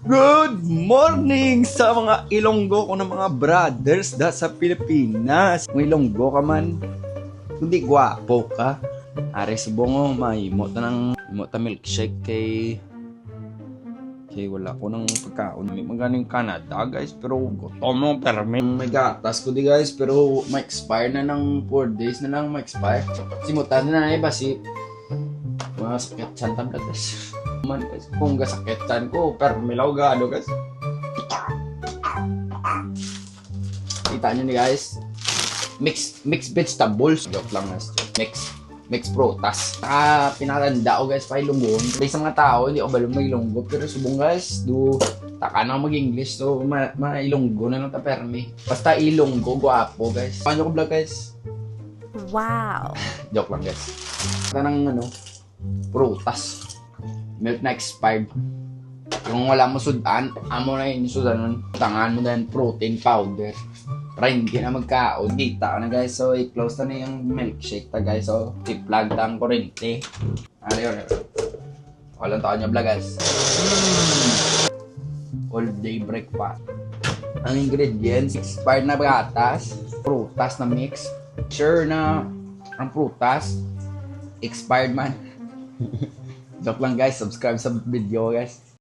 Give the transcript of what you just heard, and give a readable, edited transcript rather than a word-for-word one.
Good morning sa mga Ilonggo ko ng mga brothers da sa Pilipinas. Kung Ilonggo ka man, hindi gwapo ka. Are subongo, may mo ta milkshake kay wala ko ng pagkaon. May magaling Canada guys, pero gutom mo permi. May gatas ko di guys, pero may expire na ng 4 days na lang ma-expire. Simutan na iba si mga sakit santam guys. Man guys, kung gasakitan ko, permilaw gado guys. Kita nyo ni guys, mix vegetables. Joke lang guys, mix prutas. Pinatanda ko guys pa Ilonggo. Kasi sa mga tao, hindi ako balong mag-Ilonggo. Pero subong guys, taka na mag-English. So, ma-Ilonggo na lang ta permi. Basta Ilonggo, guwapo guys. Paano ko vlog guys? Wow! Joke lang guys. Tanang prutas. Milk na expired. Kung wala mo sudan, amo na yun sudan. Tangan mo na yung protein powder. Para hindi na magkaon. Kita ka na guys. So, i-close na yung milkshake ta guys. So, i-plug ta ang kurente. Ano yun? Walang taon niya vlog guys. All day breakfast. Ang ingredients, expired na gatas, prutas na mix. Sure na ang prutas, expired man. Joke lang guys, subscribe sa video guys.